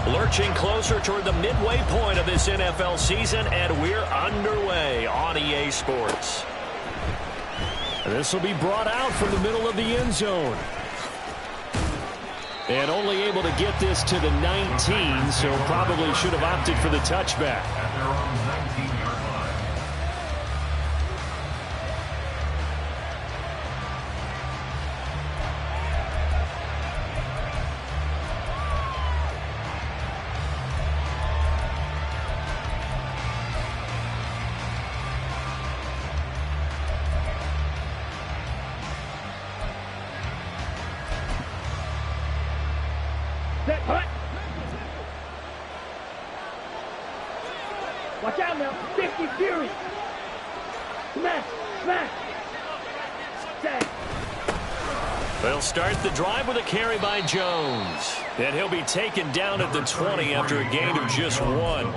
Lurching closer toward the midway point of this NFL season, and we're underway on EA Sports. This will be brought out from the middle of the end zone. And only able to get this to the 19, so probably should have opted for the touchback. Watch out now. 50 Fury. Smash. Smash. Tag. They'll start the drive with a carry by Jones. And he'll be taken down at the 20 after a gain of just 1.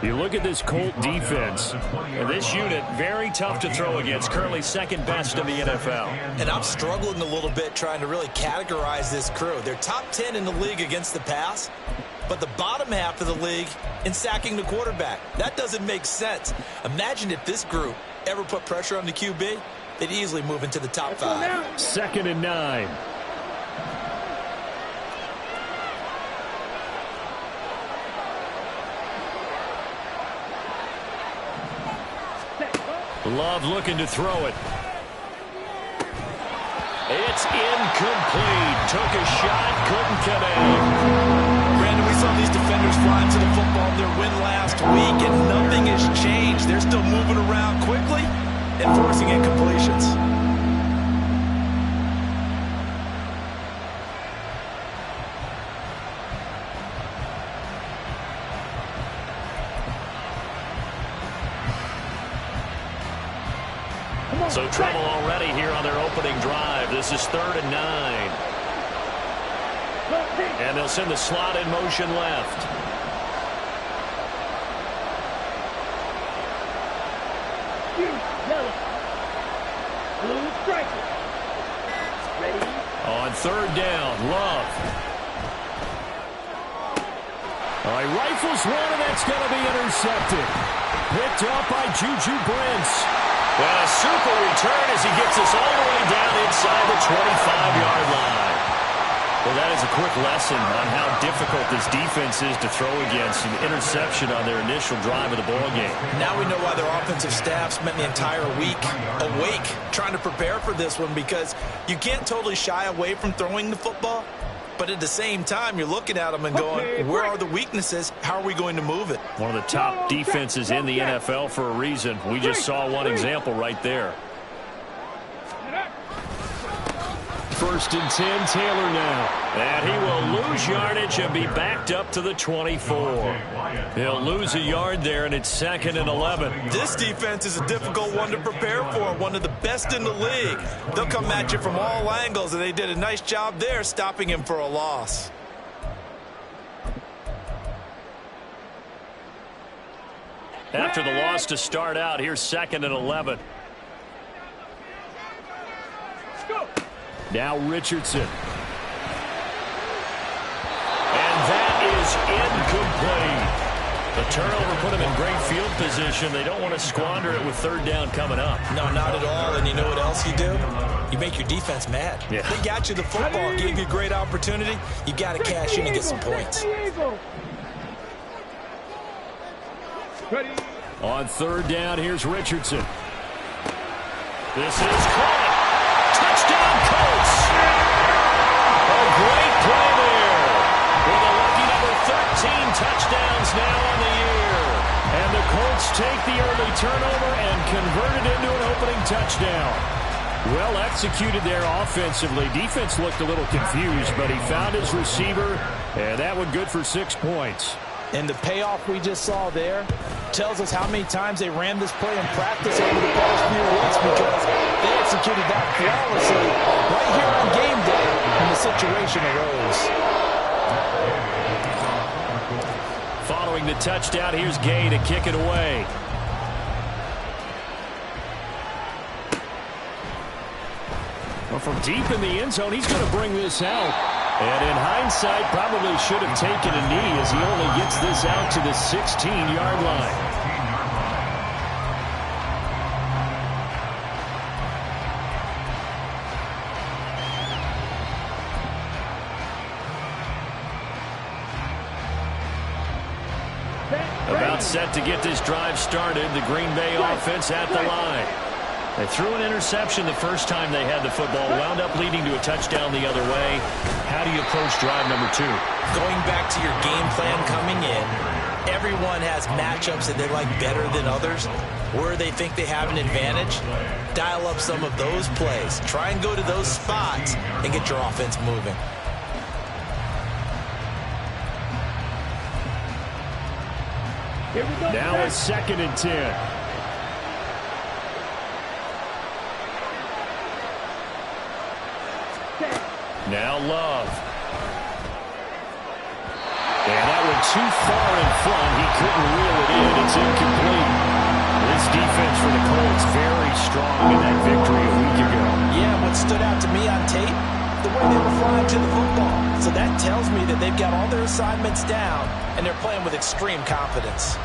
You look at this Colt defense. And this unit, very tough to throw against. Currently second best in the NFL. And I'm struggling a little bit trying to really categorize this crew. They're top 10 in the league against the pass, but the bottom half of the league in sacking the quarterback. That doesn't make sense. Imagine if this group ever put pressure on the QB, they'd easily move into the top 5. 2nd and 9. Love looking to throw it. It's incomplete. Took a shot, couldn't connect. Brandon, we saw these defenders flying to the football in their win last week, and nothing has changed. They're still moving around quickly and forcing incompletions. So trouble already here on their opening drive. This is 3rd and 9. And they'll send the slot in motion left. Blue striker. Ready. On 3rd down, Love. All right, rifles one, and that's going to be intercepted. Picked up by Juju Brents. Well, a super return as he gets us all the way down inside the 25-yard line. Well, that is a quick lesson on how difficult this defense is to throw against. An interception on their initial drive of the ballgame. Now we know why their offensive staff spent the entire week awake trying to prepare for this one, because you can't totally shy away from throwing the football, but at the same time, you're looking at them and going, where are the weaknesses? How are we going to move it? One of the top defenses in the NFL for a reason. We just saw one example right there. 1st and 10, Taylor now. And he will lose yardage and be backed up to the 24. He'll lose a yard there, and it's 2nd and 11. This defense is a difficult one to prepare for, one of the best in the league. They'll come at you from all angles, and they did a nice job there stopping him for a loss. After the loss to start out, here's 2nd and 11. Now Richardson. And that is incomplete. The turnover put him in great field position. They don't want to squander it with 3rd down coming up. No, not at all. And you know what else you do? You make your defense mad. Yeah. They got you the football, gave you a great opportunity. You got to cash in and get some points. On 3rd down, here's Richardson. This is caught. Touchdown, Colts. A great play there. With a lucky number 13 touchdowns now on the year. And the Colts take the early turnover and convert it into an opening touchdown. Well executed there offensively. Defense looked a little confused, but he found his receiver, and that one good for 6 points. And the payoff we just saw there tells us how many times they ran this play in practice over the past few weeks, because they executed that flawlessly right here on game day when the situation arose. Following the touchdown, here's Gay to kick it away. Well, from deep in the end zone, he's going to bring this out. And in hindsight, probably should have taken a knee as he only gets this out to the 16-yard line. About set to get this drive started. The Green Bay offense at the line. They threw an interception the first time they had the football, wound up leading to a touchdown the other way. How do you approach drive number 2? Going back to your game plan coming in, everyone has matchups that they like better than others. Where they think they have an advantage, dial up some of those plays. Try and go to those spots and get your offense moving. Now it's 2nd and 10. Now Love. And that went too far in front. He couldn't reel it in. It's incomplete. This defense for the Colts very strong in that victory a week ago. Yeah, what stood out to me on tape, the way they were flying to the football. So that tells me that they've got all their assignments down, and they're playing with extreme confidence.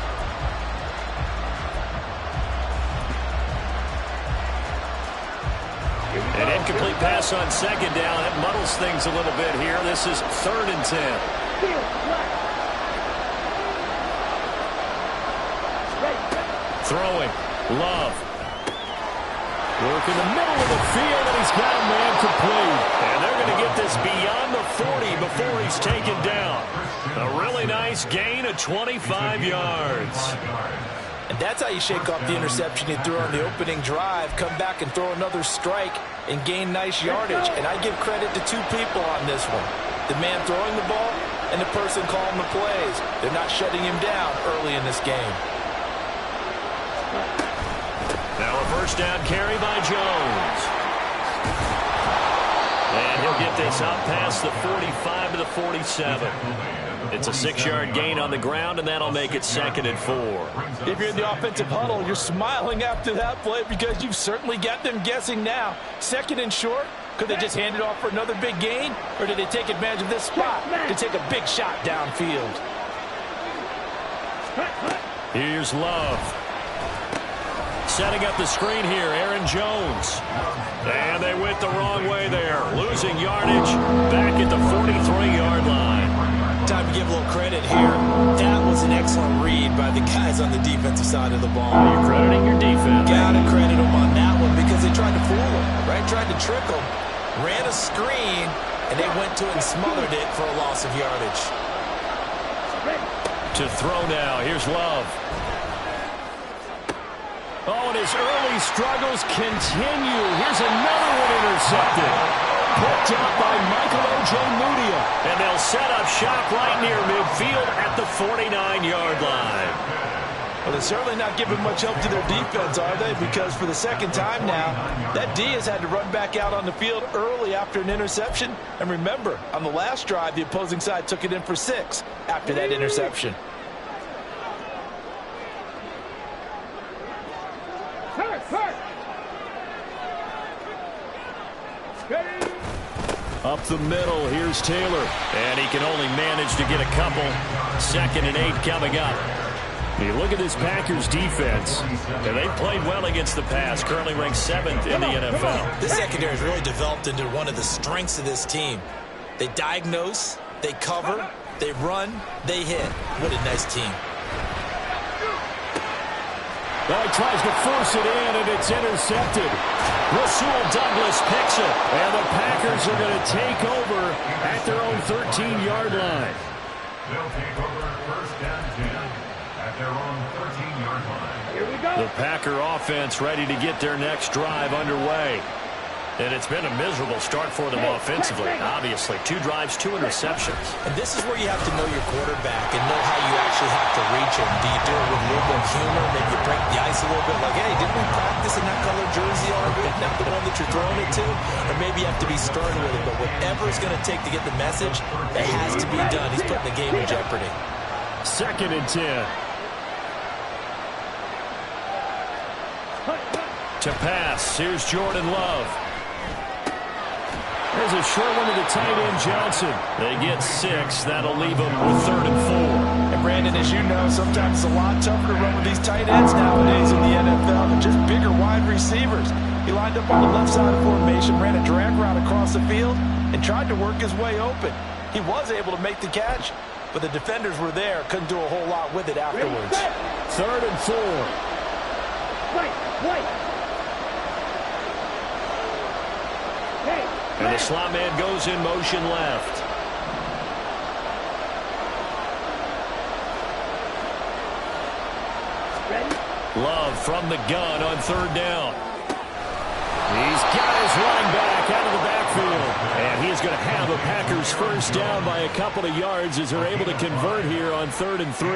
An incomplete pass on 2nd down. That muddles things a little bit here. This is 3rd and 10. Throwing. Love. Work in the middle of the field, and he's got a man complete. And they're going to get this beyond the 40 before he's taken down. A really nice gain of 25 yards. And that's how you shake off the interception you threw on the opening drive, come back and throw another strike and gain nice yardage. And I give credit to 2 people on this one. The man throwing the ball and the person calling the plays. They're not shutting him down early in this game. Now a first down carry by Jones. And he'll get this out past the 45 to the 47. It's a 6-yard gain on the ground, and that'll make it 2nd and 4. If you're in the offensive huddle, you're smiling after that play because you've certainly got them guessing now. 2nd and short. Could they just hand it off for another big gain? Or did they take advantage of this spot to take a big shot downfield? Here's Love. Setting up the screen here, Aaron Jones. And they went the wrong way there. Losing yardage back at the 43-yard line. Time to give a little credit here. That was an excellent read by the guys on the defensive side of the ball. You're crediting your defense. Gotta credit them on that one because they tried to fool him, right? Tried to trick him. Ran a screen, and they went to it and smothered it for a loss of yardage. To throw now. Here's Love. Oh, and his early struggles continue. Here's another one intercepted. Picked up by Michael O.J. Mudia. And they'll set up shop right near midfield at the 49-yard line. Well, they're certainly not giving much help to their defense, are they? Because for the 2nd time now, that D has had to run back out on the field early after an interception. And remember, on the last drive, the opposing side took it in for 6 after that interception. Up the middle, here's Taylor. And he can only manage to get a couple. 2nd and 8 coming up. You look at this Packers defense, and they've played well against the pass, currently ranked 7th in the NFL. This secondary has really developed into one of the strengths of this team. They diagnose, they cover, they run, they hit. What a nice team. Well, he tries to force it in, and it's intercepted. Rasul Douglas picks it, and the Packers are going to take over at their own 13-yard line. They'll take over 1st and 10 at their own 13-yard line. Here we go. The Packer offense ready to get their next drive underway. And it's been a miserable start for them offensively. Obviously, 2 drives, 2 interceptions. And this is where you have to know your quarterback and know how you actually have to reach him. Do you do it with a little bit of humor? Maybe you break the ice a little bit like, hey, didn't we practice in that color jersey all week? Not the one that you're throwing it to? Or maybe you have to be stern with it. But whatever it's going to take to get the message, it has to be done. He's putting the game in jeopardy. 2nd and 10. To pass, here's Jordan Love. There's Throws a short one to the tight end, Johnson. They get 6. That'll leave them with 3rd and 4. And Brandon, as you know, sometimes it's a lot tougher to run with these tight ends nowadays in the NFL than just bigger wide receivers. He lined up on the left side of formation, ran a drag route across the field, and tried to work his way open. He was able to make the catch, but the defenders were there, couldn't do a whole lot with it afterwards. 3rd and 4. Right. Hey, And the slot man goes in motion left. ready? Love from the gun on 3rd down. He's got his running back out of the backfield. And he's going to have a Packers 1st down by a couple of yards as they're able to convert here on 3rd and 3.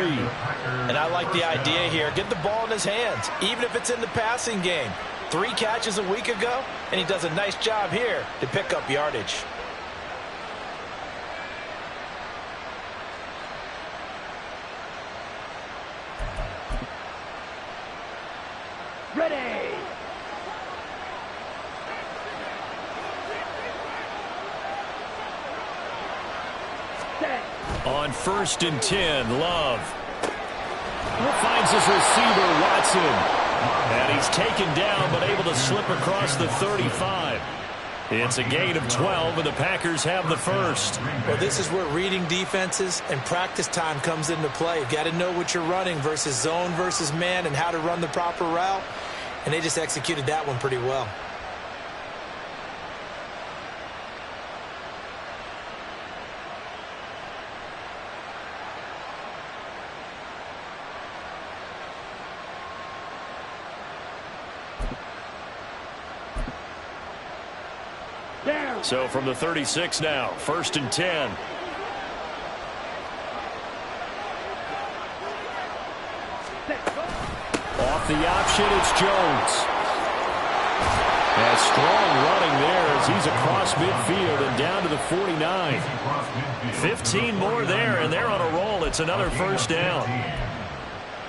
And I like the idea here. Get the ball in his hands, even if it's in the passing game. 3 catches a week ago, and he does a nice job here to pick up yardage. Ready! On 1st and 10, Love finds his receiver, Watson. And he's taken down, but able to slip across the 35. It's a gain of 12, and the Packers have the 1st. Well, this is where reading defenses and practice time comes into play. You've got to know what you're running versus zone versus man and how to run the proper route. And they just executed that one pretty well. So from the 36 now, 1st and 10. Off the option, it's Jones. And strong running there as he's across midfield and down to the 49. 15 more there, and they're on a roll. It's another 1st down.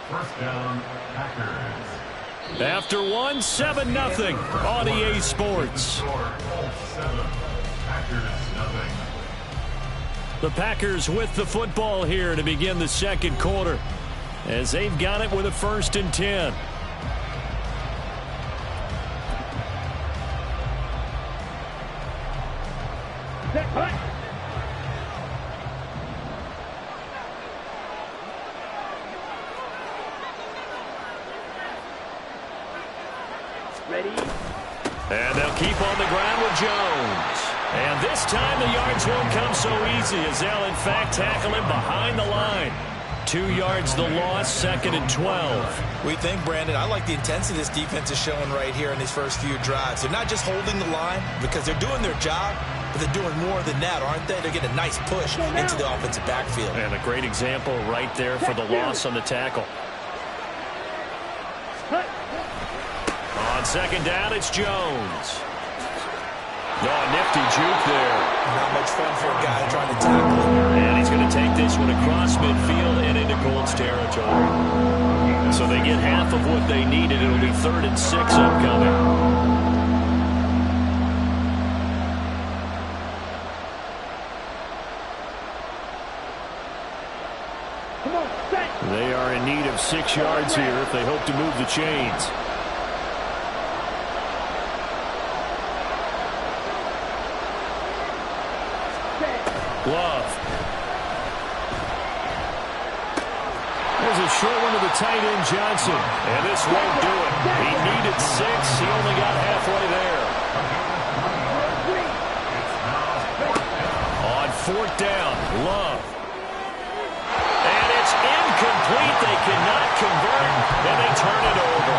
1st down, Packers. After 1, 7-0 on EA Sports. The Packers with the football here to begin the 2nd quarter as they've got it with a 1st and 10. Ready? And they'll keep on the ground with Jones. And this time the yards won't come so easy as they'll in fact tackle him behind the line. 2 yards the loss, 2nd and 12. We think, Brandon, I like the intensity this defense is showing right here in these first few drives. They're not just holding the line because they're doing their job, but they're doing more than that, aren't they? They're getting a nice push into the offensive backfield. And a great example right there for the loss on the tackle. On 2nd down, it's Jones. Oh, nifty juke there. Not much fun for a guy trying to tackle him. And he's going to take this one across midfield and into Colts territory. So they get half of what they needed. It'll be 3rd and 6 upcoming. Come on, set! They are in need of 6 yards here if they hope to move the chains. Love. There's a short one to the tight end, Johnson. And this won't do it. He needed 6. He only got halfway there. On 4th down, Love. And it's incomplete. They cannot convert, and they turn it over.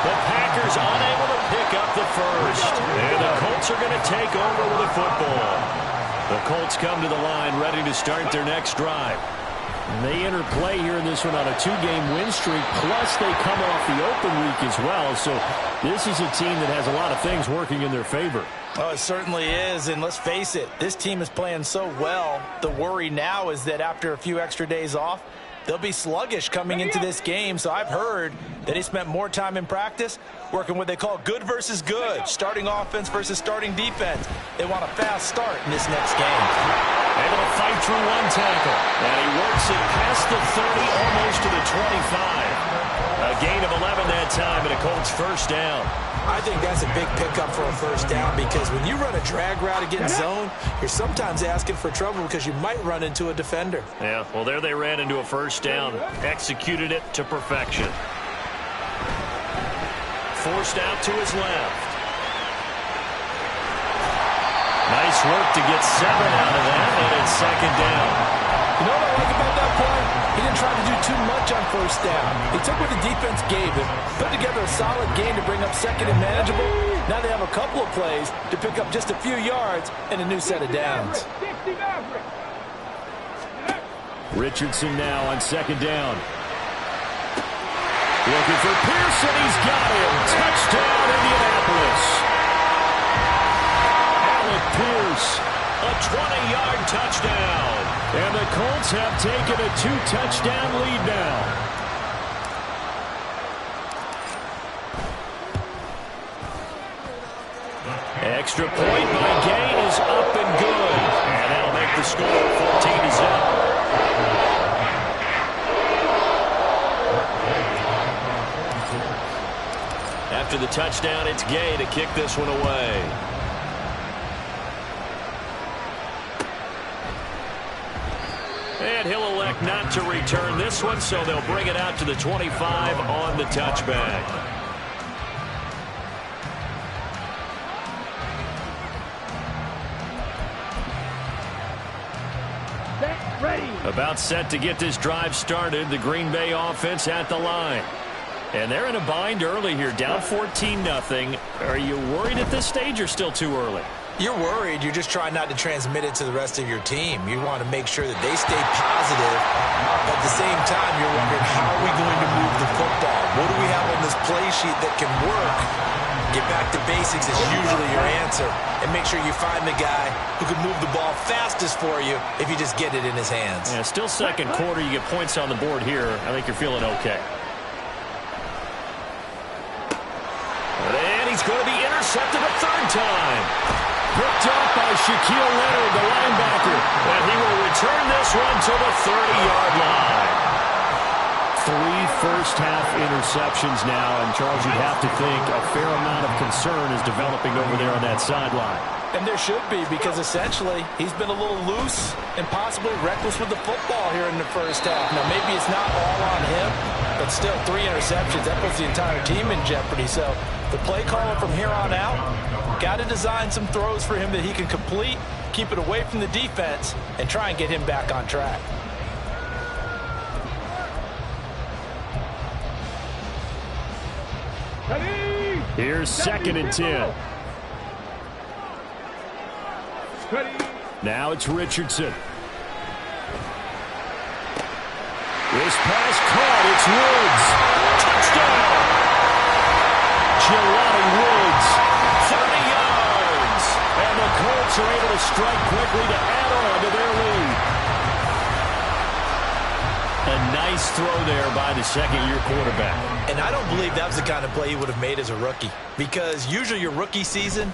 The Packers unable to pick up the 1st. And the Colts are going to take over with the football. The Colts come to the line ready to start their next drive. And they enter play here in this one on a 2-game win streak, plus they come off the open week as well. So this is a team that has a lot of things working in their favor. Oh, it certainly is, and let's face it, this team is playing so well. The worry now is that after a few extra days off, they'll be sluggish coming into this game. So I've heard that he spent more time in practice working what they call good versus good, starting offense versus starting defense. They want a fast start in this next game. Able to fight through one tackle. And he works it past the 30, almost to the 25. A gain of 11 that time, and a Colts first down. I think that's a big pickup for a first down, because when you run a drag route against zone, you're sometimes asking for trouble because you might run into a defender. Yeah, well, there they ran into a first down. Executed it to perfection. Forced out to his left. Nice work to get 7 out of that, and it's second down. You know what I like about that play? He didn't try to do too much on first down. He took what the defense gave him, put together a solid game to bring up second and manageable. Now they have a couple of plays to pick up just a few yards and a new set of downs. Richardson now on second down. Looking for Pearson. He's got him. Touchdown, Indianapolis. Alec Pierce, a 20-yard touchdown. And the Colts have taken a 2-touchdown lead now. Extra point by Gay is up and good. And that'll make the score 14-0. After the touchdown, it's Gay to kick this one away. And he'll elect not to return this one, so they'll bring it out to the 25 on the touchback. About set to get this drive started. The Green Bay offense at the line. And they're in a bind early here, down 14-0. Are you worried at this stage or still too early? You're worried. You're just trying not to transmit it to the rest of your team. You want to make sure that they stay positive. But at the same time, you're wondering, how are we going to move the football? What do we have on this play sheet that can work? Get back to basics is usually your answer. And make sure you find the guy who can move the ball fastest for you if you just get it in his hands. Yeah, still second quarter. You get points on the board here. I think you're feeling okay. And he's going to be intercepted a third time. Picked up by Shaquille Leonard, the linebacker. And he will return this one to the 30-yard line. 3 first-half interceptions now. And, Charles, you'd have to think a fair amount of concern is developing over there on that sideline. And there should be, because essentially he's been a little loose and possibly reckless with the football here in the first half. Now, maybe it's not all on him, but still 3 interceptions. That puts the entire team in jeopardy. So the play caller from here on out got to design some throws for him that he can complete, keep it away from the defense, and try and get him back on track. Here's second and 10. Now it's Richardson. This pass caught. It's Woods. Touchdown. Jelani Woods. 30 yards. And the Colts are able to strike quickly to add on to their lead. A nice throw there by the second-year quarterback. And I don't believe that was the kind of play he would have made as a rookie, because usually your rookie season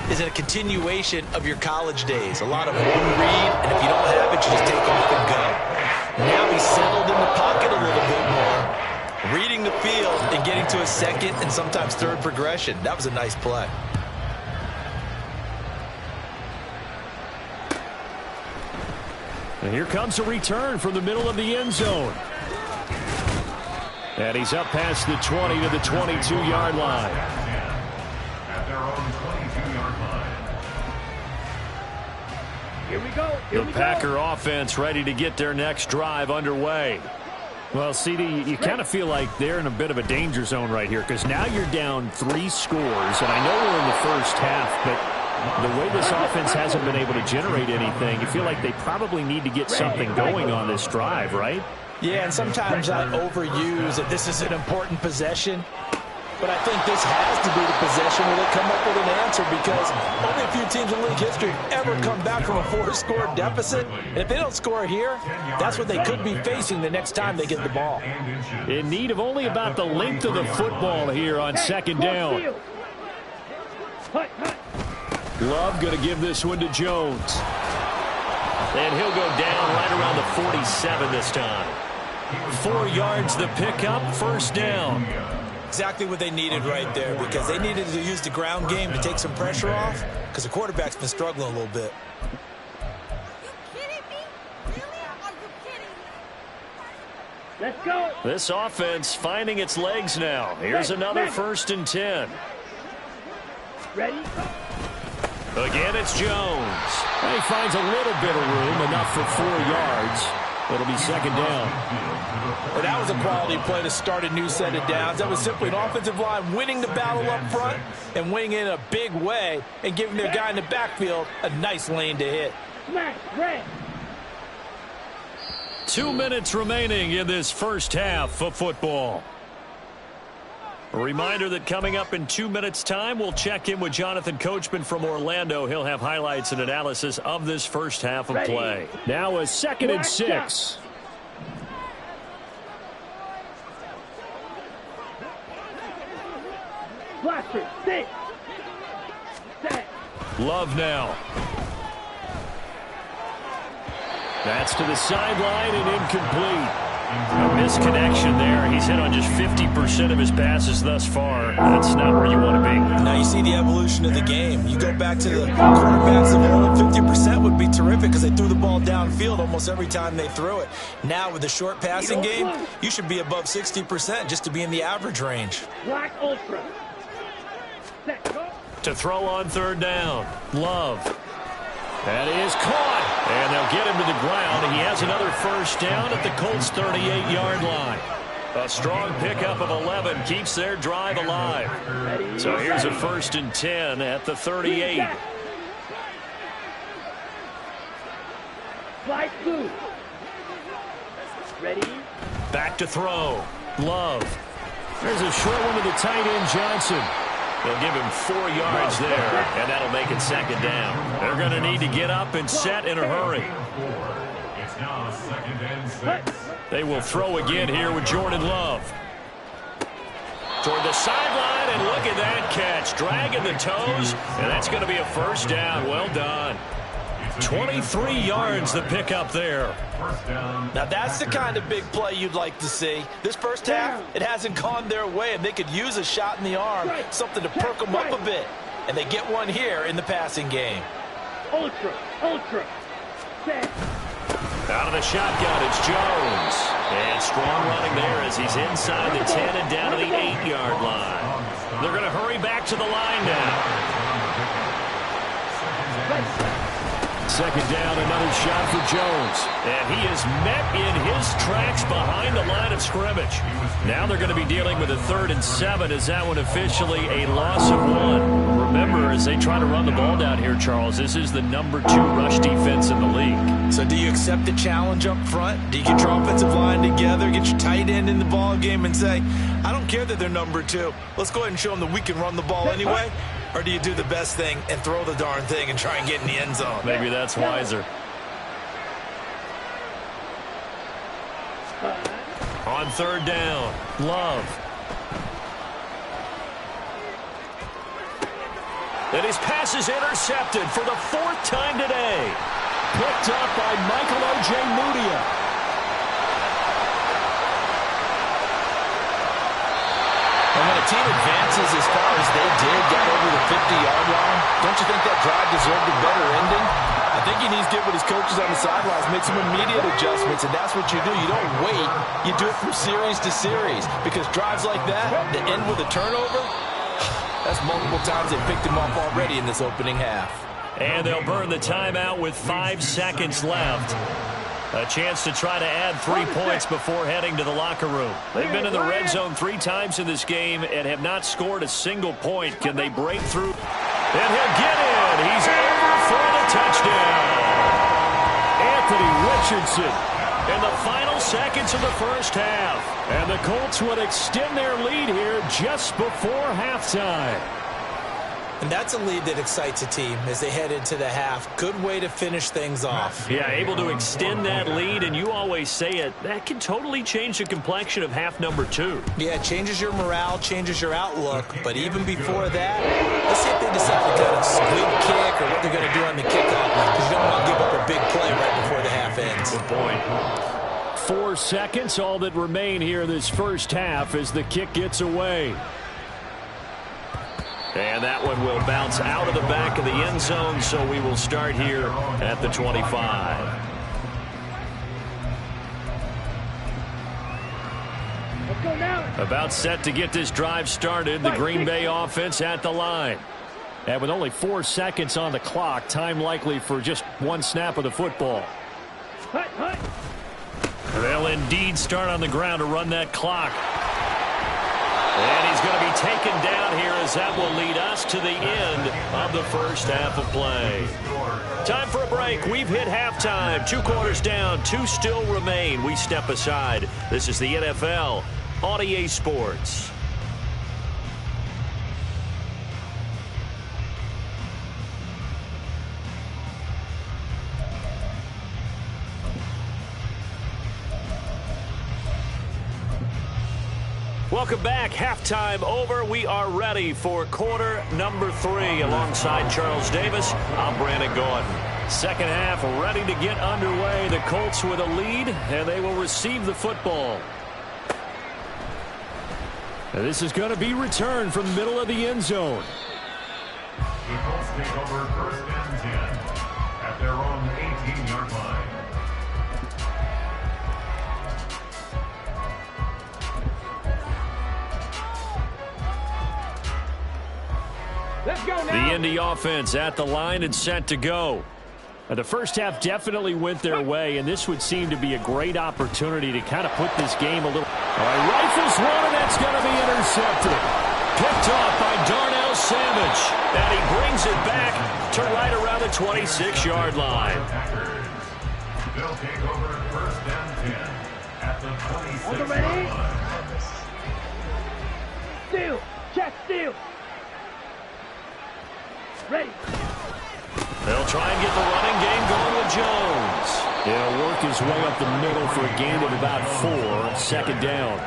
is a continuation of your college days. A lot of one read, and if you don't have it, you just take off and go. Now he's settled in the pocket a little bit more, reading the field and getting to a second and sometimes third progression. That was a nice play. And here comes a return from the middle of the end zone. And he's up past the 20 to the 22-yard line. At their own 22-yard line. Here we go. The Packer offense ready to get their next drive underway. Well, CD, you kind of feel like they're in a bit of a danger zone right here, because now you're down 3 scores. And I know we're in the first half, but the way this offense hasn't been able to generate anything, you feel like they probably need to get something going on this drive, right? Yeah, and sometimes I overuse that this is an important possession. But I think this has to be the possession where they come up with an answer, because only a few teams in league history have ever come back from a 4-score deficit. And if they don't score here, that's what they could be facing the next time they get the ball. In need of only about the length of the football here on second down. Love going to give this one to Jones. And he'll go down right around the 47 this time. 4 yards the pickup, first down. Exactly what they needed right there, because they needed to use the ground game to take some pressure off, because the quarterback's been struggling a little bit. Let's go. This offense finding its legs now. Here's another 1st and 10. Ready? Again, it's Jones. He finds a little bit of room, enough for 4 yards. It'll be second down. Well, that was a quality play to start a new set of downs. That was simply an offensive line winning the battle up front and winning in a big way and giving their guy in the backfield a nice lane to hit. Smash, red. 2 minutes remaining in this first half of football. A reminder that coming up in 2 minutes' time, we'll check in with Jonathan Coachman from Orlando. He'll have highlights and analysis of this first half of play. Now a 2nd and 6. Blaster, 6. Set. Love now. That's to the sideline and incomplete. A misconnection there. He's hit on just 50% of his passes thus far. That's not where you want to be. Now you see the evolution of the game. You go back to the quarterbacks of old, 50% would be terrific because they threw the ball downfield almost every time they threw it. Now with the short passing game, you should be above 60% just to be in the average range. Black Ultra. Set, go. To throw on 3rd down. Love. That is caught. And they'll get him to the ground. He has another first down at the Colts' 38-yard line. A strong pickup of 11 keeps their drive alive. So here's a 1st and 10 at the 38. Fly blue. Ready? Back to throw. Love. There's a short one to the tight end, Johnson. They'll give him 4 yards there, and that'll make it second down. They're going to need to get up and set in a hurry. It's now 2nd and 6. They will throw again here with Jordan Love. Toward the sideline, and look at that catch. Dragging the toes, and that's going to be a first down. Well done. 23 yards the pickup there. Now that's the kind of big play you'd like to see. This first half, it hasn't gone their way, and they could use a shot in the arm, something to perk them up a bit. And they get one here in the passing game. Ultra, ultra. Set. Out of the shotgun, it's Jones. And strong running there as he's inside the 10 and down to the 8-yard line. They're going to hurry back to the line now. Second down, another shot for Jones. And he is met in his tracks behind the line of scrimmage. Now they're going to be dealing with a 3rd and 7. Is that one officially a loss of 1? Remember, as they try to run the ball down here, Charles, this is the number 2 rush defense in the league. So do you accept the challenge up front? Do you get your offensive line together, get your tight end in the ball game and say, I don't care that they're number 2. Let's go ahead and show them that we can run the ball anyway? Or do you do the best thing and throw the darn thing and try and get in the end zone? Maybe that's wiser. On 3rd down, Love. And his pass is intercepted for the 4th time today. Picked up by Michael O.J. Mudia. And when a team advances as far as they did, got over the 50-yard line, don't you think that drive deserved a better ending? I think he needs to get with his coaches on the sidelines, make some immediate adjustments, and that's what you do. You don't wait. You do it from series to series, because drives like that end with a turnover, that's multiple times they picked him off already in this opening half. And they'll burn the timeout with 5 seconds left. A chance to try to add 3 points before heading to the locker room. They've been in the red zone 3 times in this game and have not scored a single point. Can they break through? And he'll get in. He's over for the touchdown. Anthony Richardson. in the final seconds of the first half. And the Colts would extend their lead here just before halftime. And that's a lead that excites a team as they head into the half. Good way to finish things off. Yeah, able to extend that lead, and you always say it, that can totally change the complexion of half number 2. Yeah, it changes your morale, changes your outlook. But even before that, let's see if they decide to kind of squib kick or what they're going to do on the kickoff, because you don't want to give up a big play right before the half ends. Good point. 4 seconds, all that remain here in this first half as the kick gets away. And that one will bounce out of the back of the end zone, so we will start here at the 25. Let's go now. About set to get this drive started, the Green Bay offense at the line. And with only 4 seconds on the clock, time likely for just one snap of the football. Hut, hut. They'll indeed start on the ground to run that clock. And he's going to be taken down here as that will lead us to the end of the first half of play. Time for a break. We've hit halftime. 2 quarters down, 2 still remain. We step aside. This is the NFL on EA Sports. Welcome back. Halftime over. We are ready for quarter number 3. Alongside Charles Davis, I'm Brandon Gordon. Second half ready to get underway. The Colts with a lead, and they will receive the football. Now this is going to be returned from the middle of the end zone. The Colts take over first and 10 at their own 18-yard line. Let's go The now. Indy offense at the line and set to go. The first half definitely went their way, and this would seem to be a great opportunity to kind of put this game a little... All right, rifles one, and that's going to be intercepted. Picked off by Darnell Savage, and he brings it back to right around the 26-yard line. They'll take over first and 10 at the 26-yard ready? line. Steal. Check steal. Ready. They'll try and get the running game going with Jones. He'll work his way up the middle for a gain of about 4. Second down.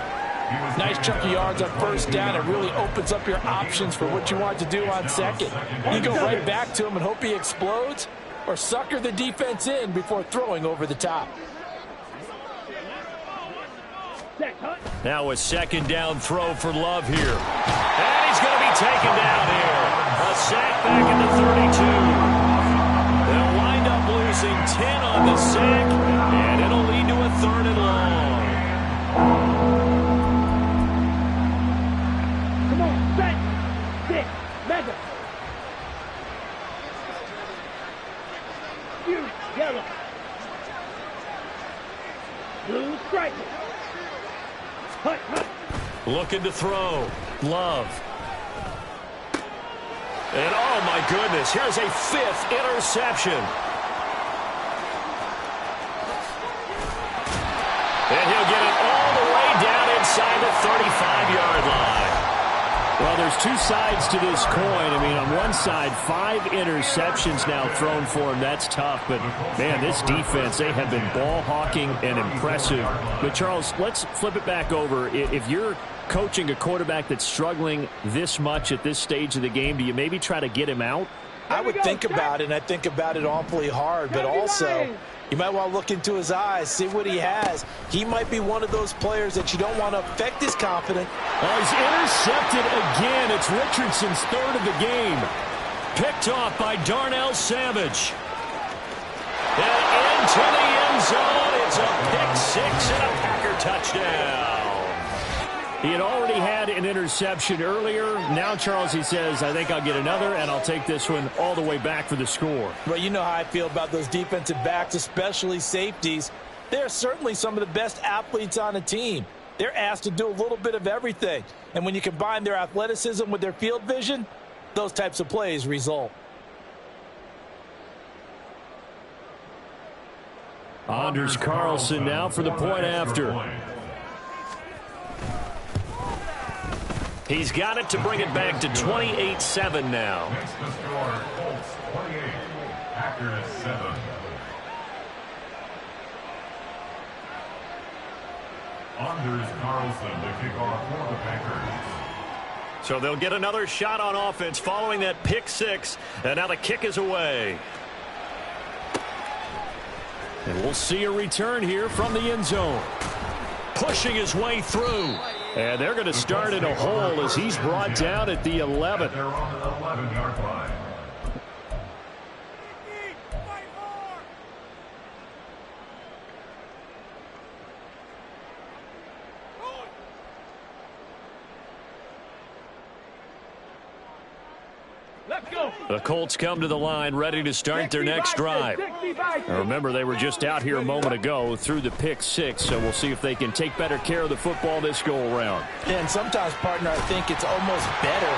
Nice chunk of yards on first down. It really opens up your options for what you want to do on second. You go right back to him and hope he explodes, or sucker the defense in before throwing over the top. Set, hut. Now a second down throw for Love here. And he's going to be taken down here. A sack back at the 32. They'll wind up losing 10 on the sack, and it'll lead to a 3rd and long. Come on. Set. Stick. Mega. You. Yellow. Blue striker. Hut, hut. Looking to throw. Love. And oh my goodness, here's a 5th interception. And he'll get it all the way down inside the 35-yard line. Well, there's 2 sides to this coin. I mean, on one side, 5 interceptions now thrown for him. That's tough. But, man, this defense, they have been ball hawking and impressive. But, Charles, let's flip it back over. If you're coaching a quarterback that's struggling this much at this stage of the game, do you maybe try to get him out? I would think about it, and I think about it awfully hard, but also you might want to look into his eyes, see what he has. He might be one of those players that you don't want to affect his confidence. Oh, he's intercepted again. It's Richardson's 3rd of the game. Picked off by Darnell Savage. And into the end zone. It's a pick 6 and a Packer touchdown. He had already had an interception earlier. Now, Charles, he says, I think I'll get another, and I'll take this one all the way back for the score. Well, you know how I feel about those defensive backs, especially safeties. They're certainly some of the best athletes on a team. They're asked to do a little bit of everything. And when you combine their athleticism with their field vision, those types of plays result. Anders Carlson now for the point after. He's got it to bring it back to 28-7 now. Makes the score Colts 28, Packers 7. Anders Carlson to kick off for the Packers. So they'll get another shot on offense following that pick six. And now the kick is away. And we'll see a return here from the end zone. Pushing his way through. And they're going to start in a hole as he's brought down at the 11. They're on the 11-yard line. Let's go. The Colts come to the line ready to start their next drive. Now remember, they were just out here a moment ago through the pick six, so we'll see if they can take better care of the football this go-around. And sometimes, partner, I think it's almost better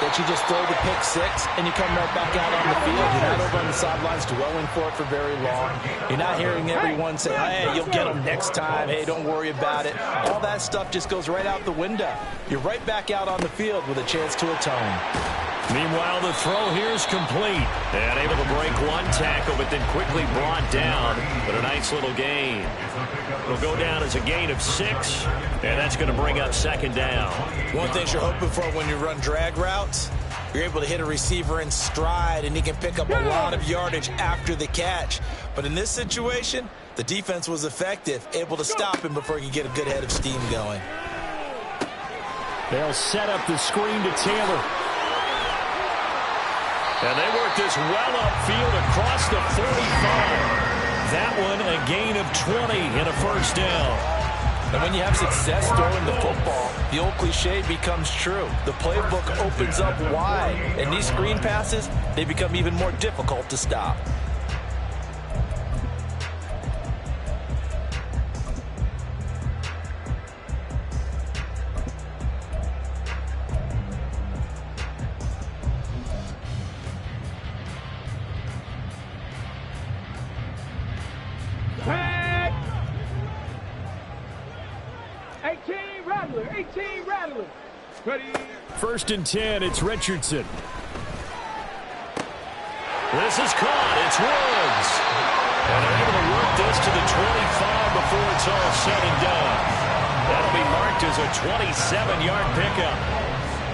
that you just throw the pick six and you come right back out on the field. You're not over on the sidelines dwelling for it for very long. You're not hearing everyone say, hey, you'll get them next time. Hey, don't worry about it. All that stuff just goes right out the window. You're right back out on the field with a chance to atone. Meanwhile, the throw here is complete. And able to break one tackle, but then quickly brought down. But a nice little gain. It'll go down as a gain of 6, and that's going to bring up second down. One thing you're hoping for when you run drag routes, you're able to hit a receiver in stride, and he can pick up a lot of yardage after the catch. But in this situation, the defense was effective, able to stop him before he could get a good head of steam going. They'll set up the screen to Taylor. And they work this well upfield across the 45. That one a gain of 20 and a first down. And when you have success throwing the football, the old cliche becomes true. The playbook opens up wide, and these screen passes, they become even more difficult to stop. Tag. 18 Rattler. 18 Rattler. Ready. First and 10, it's Richardson. This is caught. It's Woods. And they're able to work this to the 25 before it's all said and done. That'll be marked as a 27-yard pickup.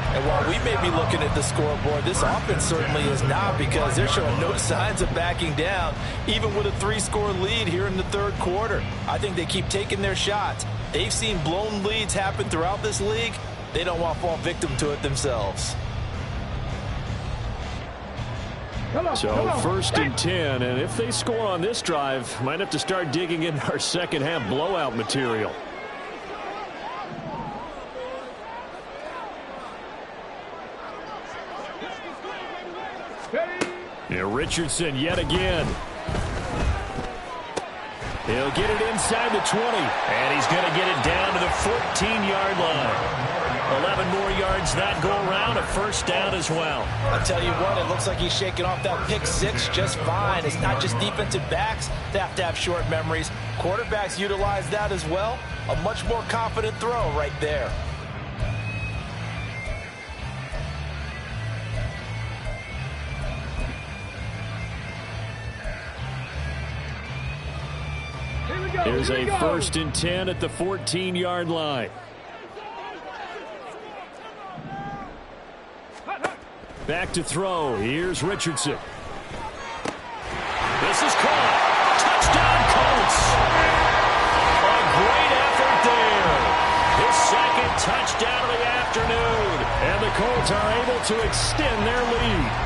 And while we may be looking at the scoreboard, this offense certainly is not, because they're showing no signs of backing down, even with a 3-score lead here in the third quarter. I think they keep taking their shots. They've seen blown leads happen throughout this league. They don't want to fall victim to it themselves. So first and 10, and if they score on this drive, might have to start digging in our second half blowout material. Yeah, Richardson yet again. He'll get it inside the 20, and he's going to get it down to the 14-yard line. 11 more yards that go around, a first down as well. I'll tell you what, it looks like he's shaking off that pick six just fine. It's not just defensive backs that have to have short memories. Quarterbacks utilize that as well. A much more confident throw right there. Here's a first and 10 at the 14-yard line. Back to throw. Here's Richardson. This is caught. Touchdown, Colts. A great effort there. His second touchdown of the afternoon. And the Colts are able to extend their lead.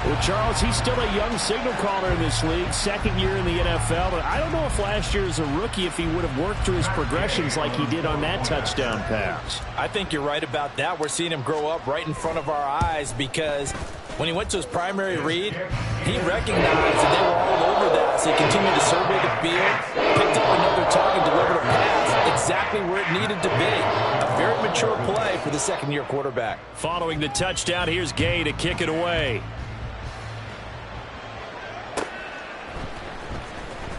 Well, Charles, he's still a young signal caller in this league, second year in the NFL, but I don't know if last year as a rookie if he would have worked through his progressions like he did on that touchdown pass. I think you're right about that. We're seeing him grow up right in front of our eyes, because when he went to his primary read, he recognized that they were all over that, so he continued to survey the field, picked up another target, delivered a pass exactly where it needed to be. A very mature play for the second-year quarterback. Following the touchdown, here's Gay to kick it away.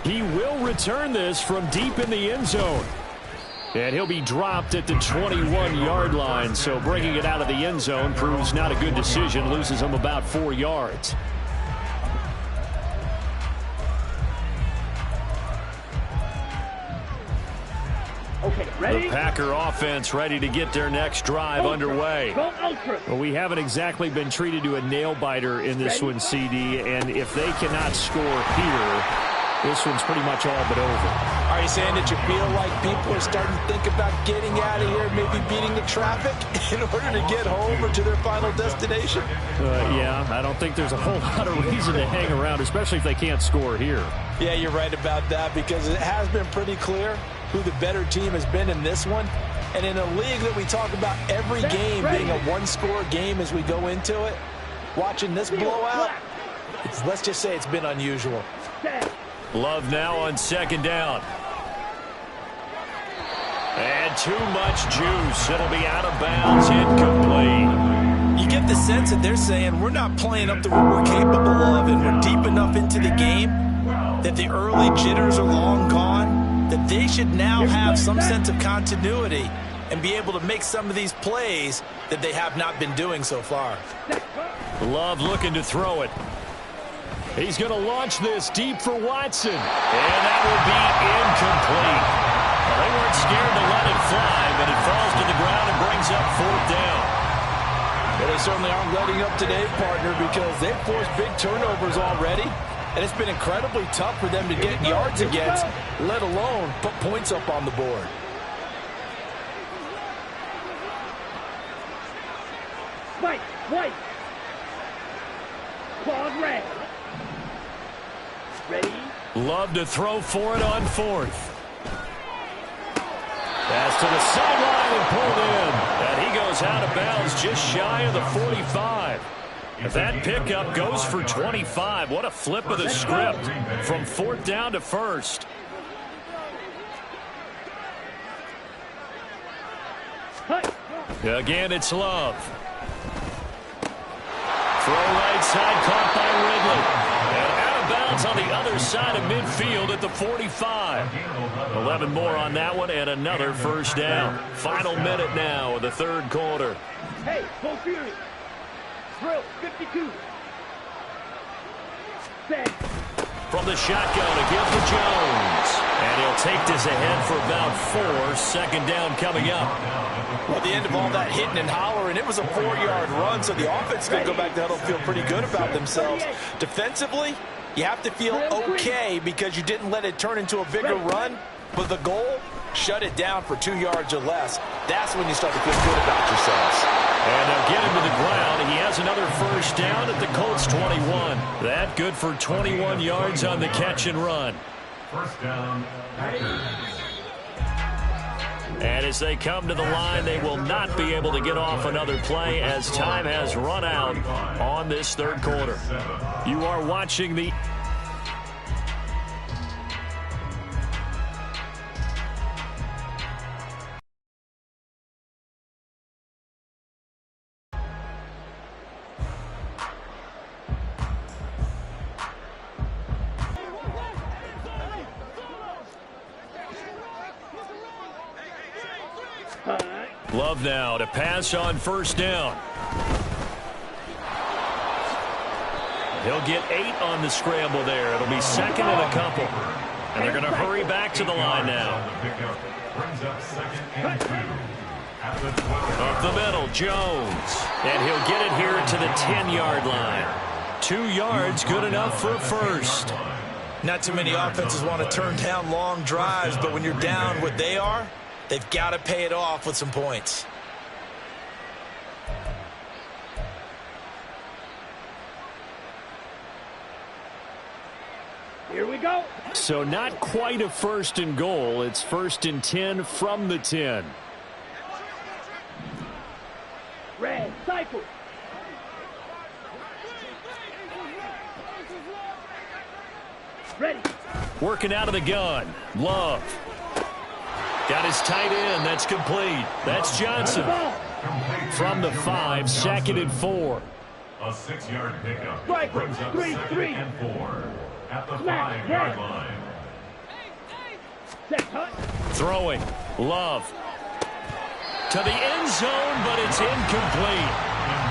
He will return this from deep in the end zone. And he'll be dropped at the 21-yard line. So bringing it out of the end zone proves not a good decision. Loses him about 4 yards. Okay, ready? The Packer offense ready to get their next drive underway. Go ultra. Well, we haven't exactly been treated to a nail-biter in this one, CD. And if they cannot score here, this one's pretty much all but over. Are you saying that you feel like people are starting to think about getting out of here, maybe beating the traffic in order to get home or to their final destination? Yeah, I don't think there's a whole lot of reason to hang around, especially if they can't score here. Yeah, you're right about that, because it has been pretty clear who the better team has been in this one. And in a league that we talk about every game being a one-score game as we go into it, watching this blowout, let's just say it's been unusual. Love now on second down. And too much juice. It'll be out of bounds, incomplete. You get the sense that they're saying we're not playing up to what we're capable of, and we're deep enough into the game that the early jitters are long gone, that they should now have some sense of continuity and be able to make some of these plays that they have not been doing so far. Love looking to throw it. He's going to launch this deep for Watson. And that will be incomplete. Well, they weren't scared to let it fly, but it falls to the ground and brings up fourth down. Well, they certainly aren't letting up today, partner, because they've forced big turnovers already. And it's been incredibly tough for them to get yards against, let alone put points up on the board. White. Claws red. Ready? Love to throw for it on fourth. Pass to the sideline and pulled in. And he goes out of bounds just shy of the 45. That pickup goes for 25. What a flip of the script from fourth down to first. Again, it's Love. Throw right side, caught by Ridley. And out of bounds on the other side of midfield at the 45. 11 more on that one and another first down. Final minute now of the third quarter. Hey, full fury. Drill, 52. Set. From the shotgun, a give to Jones. And he'll take this ahead for about 4. Second down coming up. Well, at the end of all that hitting and hollering, it was a 4-yard run, so the offense is going to go back to huddle, feel pretty good about themselves. Defensively, you have to feel okay because you didn't let it turn into a bigger run, but the goal, shut it down for 2 yards or less. That's when you start to feel good about yourselves. And they'll get him to the ground. He has another first down at the Colts 21. That good for 21 yards on the catch and run. First down, Packers. And as they come to the line, they will not be able to get off another play as time has run out on this third quarter. You are watching the... Love now to pass on first down. He'll get 8 on the scramble there. It'll be second and a couple. And they're going to hurry back to the line now. Up the middle, Jones. And he'll get it here to the 10-yard line. 2 yards, good enough for a first. Not too many offenses want to turn down long drives, but when you're down what they are, they've got to pay it off with some points. Here we go. So not quite a first and goal. It's first and 10 from the 10. Red, cycle. Ready. Working out of the gun. Love. Got his tight end. That's complete. That's Johnson. From the 5, second and 4. A 6-yard pickup. Striker, Brings up 3-3. second and 4 at the Smack, 5-yard line. Throwing. Love. To the end zone, but it's incomplete.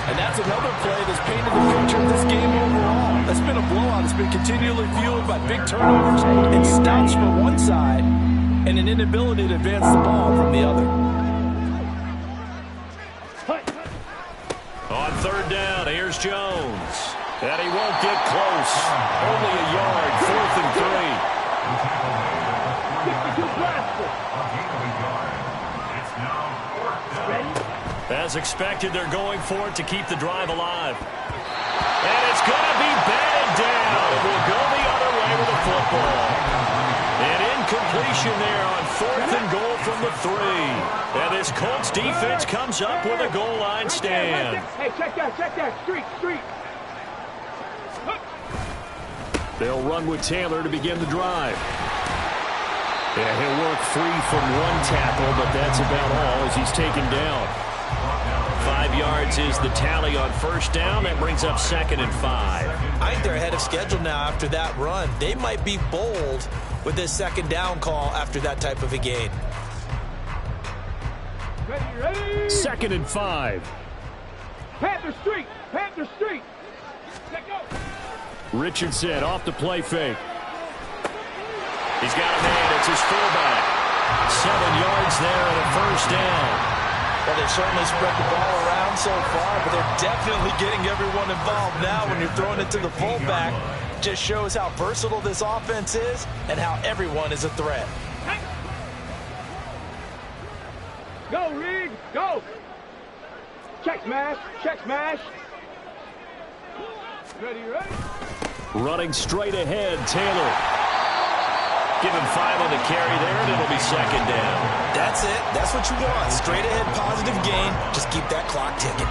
And that's another play that's painted the picture of this game overall. That's been a blowout. It's been continually fueled by big turnovers and stops from one side and an inability to advance the ball from the other. On third down, here's Jones. And he won't get close. Only a yard, 4th and 3. As expected, they're going for it to keep the drive alive. And it's going to be batted down. It will go the other way with the football. An incompletion there on 4th and goal from the 3. And this Colts defense comes up with a goal line stand. Hey, check that. Street. They'll run with Taylor to begin the drive. Yeah, he'll work free from one tackle, but that's about all as he's taken down. 5 yards is the tally on first down. That brings up 2nd and 5. I think they're ahead of schedule now after that run. They might be bold with this 2nd down call after that type of a gain. Ready. 2nd and 5. Panther Street. Let go. Richardson off the play fake. He's got a man. It's his fullback. 7 yards there and a first down. Well, they've certainly spread the ball around so far, but they're definitely getting everyone involved now when you're throwing it to the fullback. Just shows how versatile this offense is and how everyone is a threat. Go, Reed. Go. Check smash. Ready. Running straight ahead, Taylor. Give him 5 on the carry there, and it'll be 2nd down. That's it. That's what you want. Straight ahead positive gain. Just keep that clock ticking.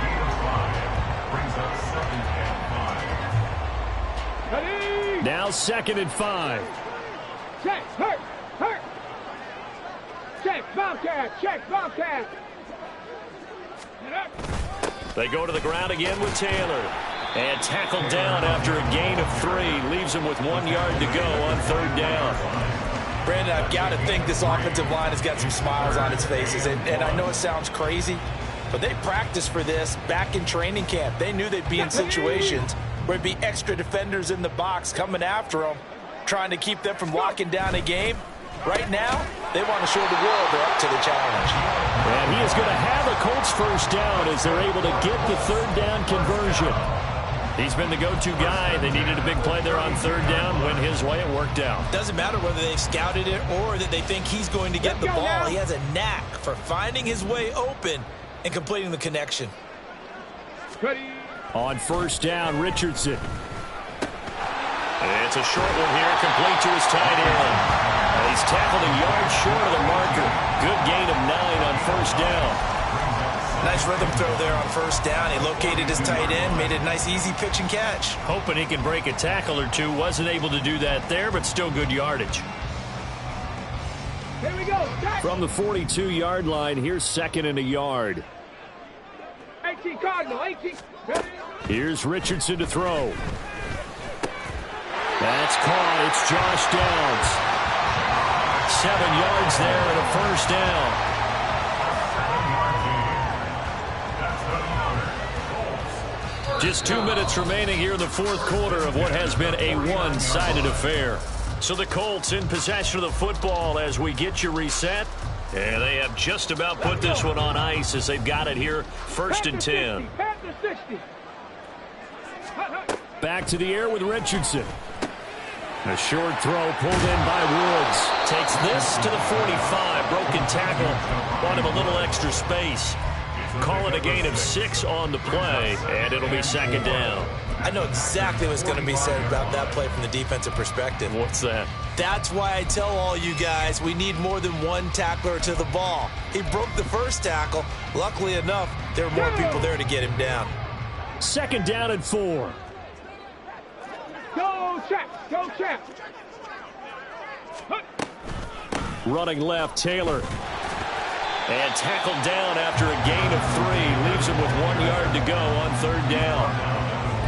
Ready. Now 2nd and 5. Check. Hurt. Check. Bobcat. Get up. They go to the ground again with Taylor. And tackled down after a gain of 3. Leaves him with 1 yard to go on 3rd down. Brandon, I've got to think this offensive line has got some smiles on its faces. And I know it sounds crazy, but they practiced for this back in training camp. They knew they'd be in situations where it'd be extra defenders in the box coming after them, trying to keep them from locking down a game. Right now, they want to show the world they're up to the challenge. And he is going to have a Colts first down as they're able to get the 3rd down conversion. He's been the go-to guy. They needed a big play there on 3rd down. Went his way. It worked out. Doesn't matter whether they've scouted it or that they think he's going to get the ball. He has a knack for finding his way open and completing the connection. Ready. On first down, Richardson. It's a short one here, complete to his tight end. He's tackled a yard short of the marker. Good gain of 9 on first down. Nice rhythm throw there on first down. He located his tight end, made it a nice easy pitch and catch. Hoping he can break a tackle or two. Wasn't able to do that there, but still good yardage. Here we go. From the 42-yard line, here's 2nd and a yard. 18 Cardinal. 18. Ready. Here's Richardson to throw. That's caught. It's Josh Downs. 7 yards there and a first down. Just 2 minutes remaining here in the 4th quarter of what has been a one-sided affair. So the Colts in possession of the football as we get you reset. And they have just about put this one on ice as they've got it here. 1st and 10. Panther 60. Back to the air with Richardson. A short throw pulled in by Woods. Takes this to the 45. Broken tackle. Bought him a little extra space. Call it a gain of 6 on the play, and it'll be 2nd down. I know exactly what's going to be said about that play from the defensive perspective. What's that? That's why I tell all you guys we need more than one tackler to the ball. He broke the first tackle. Luckily enough, there were more people there to get him down. 2nd down and 4. Go, Champ. Go, Champ. Running left, Taylor. And tackled down after a gain of 3. Leaves him with 1 yard to go on 3rd down.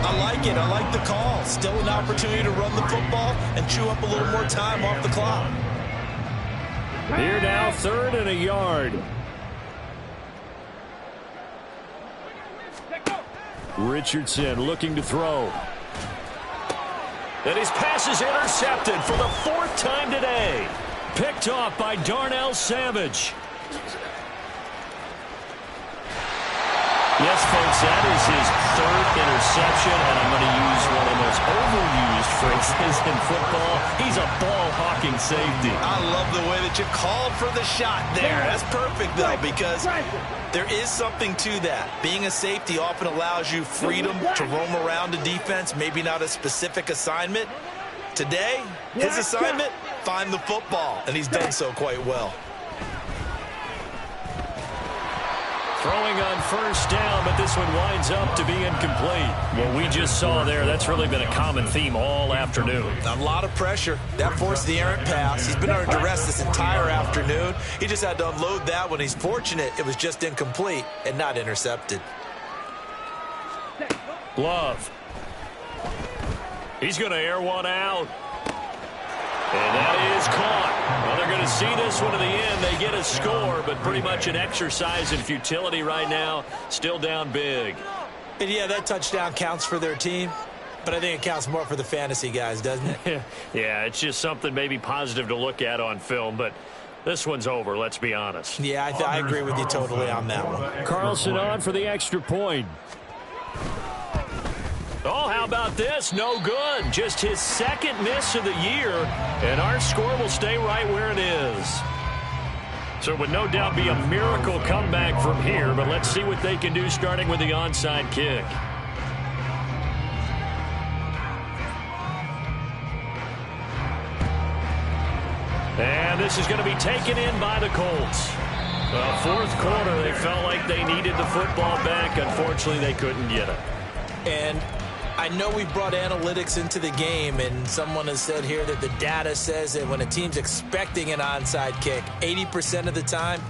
I like it. I like the call. Still an opportunity to run the football and chew up a little more time off the clock. Here now, 3rd and a yard. Richardson looking to throw. And his pass is intercepted for the 4th time today. Picked off by Darnell Savage. Yes, folks, that is his 3rd interception, and I'm going to use one of the most overused phrases in football. He's a ball-hawking safety. I love the way that you called for the shot there. That's perfect, though, because there is something to that. Being a safety often allows you freedom to roam around the defense, maybe not a specific assignment. Today, his assignment, find the football, and he's done so quite well. Throwing on 1st down, but this one winds up to be incomplete. What we just saw there, that's really been a common theme all afternoon. A lot of pressure. That forced the errant pass. He's been under duress this entire afternoon. He just had to unload that one. He's fortunate it was just incomplete and not intercepted. Glove. He's going to air one out. And that is caught. Well, they're going to see this one to the end. They get a score, but pretty much an exercise in futility right now. Still down big. And yeah, that touchdown counts for their team, but I think it counts more for the fantasy guys, doesn't it? Yeah, it's just something maybe positive to look at on film, but this one's over, let's be honest. Yeah, I agree with you totally on that one. Carlson on for the extra point. Oh, how about this? No good. Just his 2nd miss of the year, and our score will stay right where it is. So it would no doubt be a miracle comeback from here, but let's see what they can do starting with the onside kick. And this is going to be taken in by the Colts. Well, 4th quarter, they felt like they needed the football back. Unfortunately, they couldn't get it. And I know we brought analytics into the game, and someone has said here that the data says that when a team's expecting an onside kick, 80% of the time,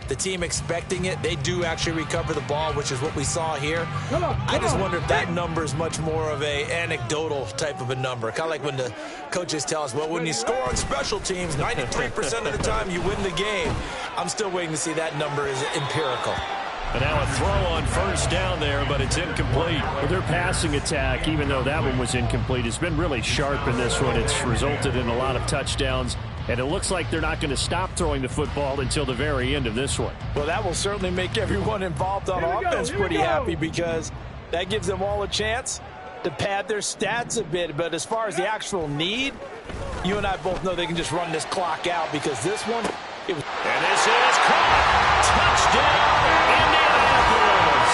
the team expecting it, they do actually recover the ball, which is what we saw here. I just wonder if that number is much more of a anecdotal type of a number. Kind of like when the coaches tell us, well, when you score on special teams, 93% of the time you win the game. I'm still waiting to see that number is empirical. And now a throw on 1st down there, but it's incomplete. Well, their passing attack, even though that one was incomplete, has been really sharp in this one. It's resulted in a lot of touchdowns, and it looks like they're not going to stop throwing the football until the very end of this one. Well, that will certainly make everyone involved on offense pretty happy, because that gives them all a chance to pad their stats a bit. But as far as the actual need, you and I both know they can just run this clock out, because this one, it was... And this is caught. Touchdown, Indianapolis.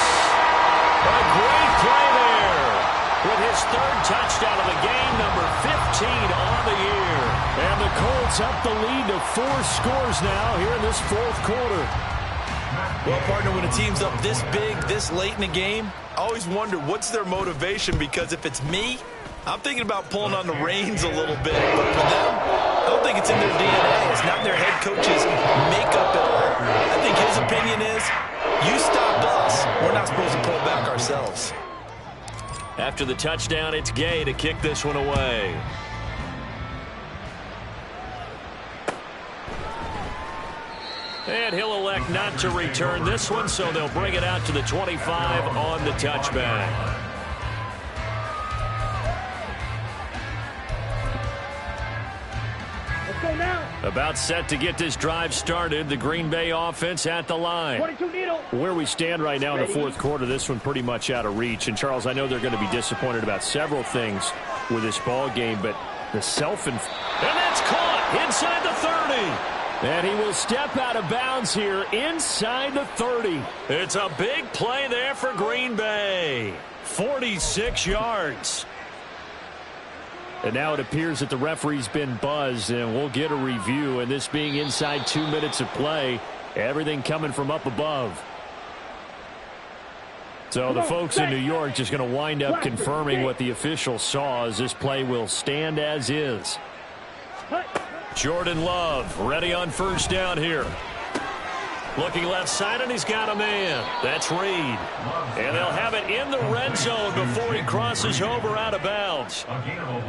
A great play there with his 3rd touchdown of the game, number 15 on the year. And the Colts up the lead to 4 scores now here in this 4th quarter. Well, partner, when a team's up this big, this late in the game, I always wonder what's their motivation, because if it's me, I'm thinking about pulling on the reins a little bit. But for them, I don't think it's in their DNA. It's not their head coach's makeup at all. I think his opinion is, you stop us, we're not supposed to pull back ourselves. After the touchdown, it's Gay to kick this one away. And he'll elect not to return this one, so they'll bring it out to the 25 on the touchback. About set to get this drive started. The Green Bay offense at the line. 22 needle. Where we stand right now in the 4th quarter, this one pretty much out of reach. And, Charles, I know they're going to be disappointed about several things with this ball game, but the and that's caught inside the 30. And he will step out of bounds here inside the 30. It's a big play there for Green Bay. 46 yards. And now it appears that the referee's been buzzed, and we'll get a review. And this being inside 2 minutes of play, everything coming from up above. So the folks in New York just going to wind up confirming what the official saw, as this play will stand as is. Jordan Love ready on 1st down here. Looking left side, and he's got a man. That's Reed. And they'll have it in the red zone before he crosses over out of bounds.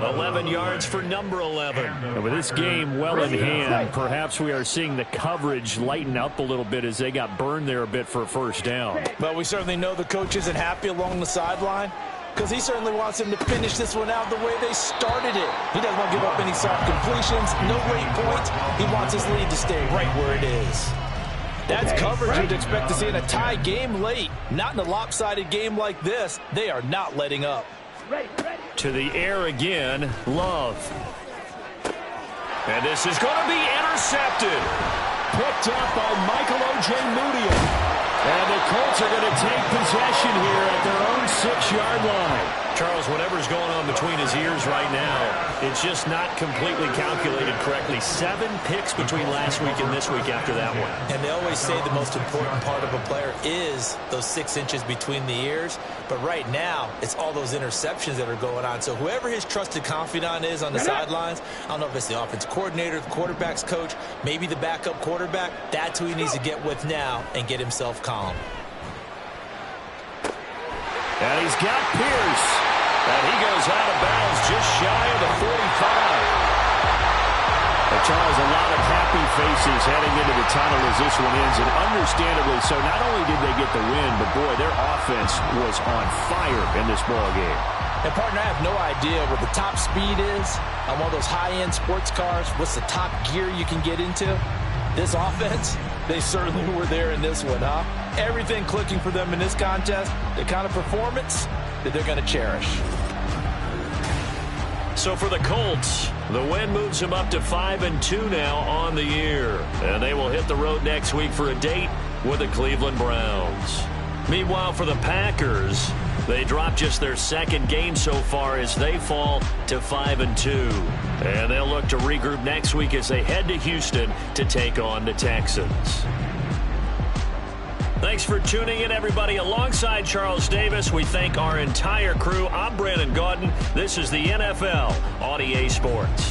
11 yards for number 11. And with this game well in hand, perhaps we are seeing the coverage lighten up a little bit as they got burned there a bit for a first down. But we certainly know the coach isn't happy along the sideline, because he certainly wants them to finish this one out the way they started it. He doesn't want to give up any soft completions, no late points. He wants his lead to stay right where it is. That's coverage you'd expect to see in a tie game late. Not in a lopsided game like this. They are not letting up. To the air again, Love. And this is going to be intercepted. Picked up by Michael O.J. Moody. And the Colts are going to take possession here at their own 6-yard line. Charles, whatever's going on between his ears right now, it's just not completely calculated correctly. 7 picks between last week and this week after that one. And they always say the most important part of a player is those 6 inches between the ears. But right now, it's all those interceptions that are going on. So whoever his trusted confidant is on the sidelines, I don't know if it's the offense coordinator, the quarterback's coach, maybe the backup quarterback, that's who he needs to get with now and get himself calm. And he's got Pierce. And he goes out of bounds just shy of the 45. Charles, a lot of happy faces heading into the tunnel as this one ends, and understandably so. Not only did they get the win, but boy, their offense was on fire in this ball game. And partner, I have no idea what the top speed is on one of those high-end sports cars. What's the top gear you can get into? This offense, they certainly were there in this one, huh? Everything clicking for them in this contest, the kind of performance that they're going to cherish. So for the Colts, the win moves them up to 5-2 now on the year. And they will hit the road next week for a date with the Cleveland Browns. Meanwhile, for the Packers, they drop just their 2nd game so far as they fall to 5-2. And they'll look to regroup next week as they head to Houston to take on the Texans. Thanks for tuning in, everybody. Alongside Charles Davis, we thank our entire crew. I'm Brandon Gaudin. This is the NFL on EA Sports.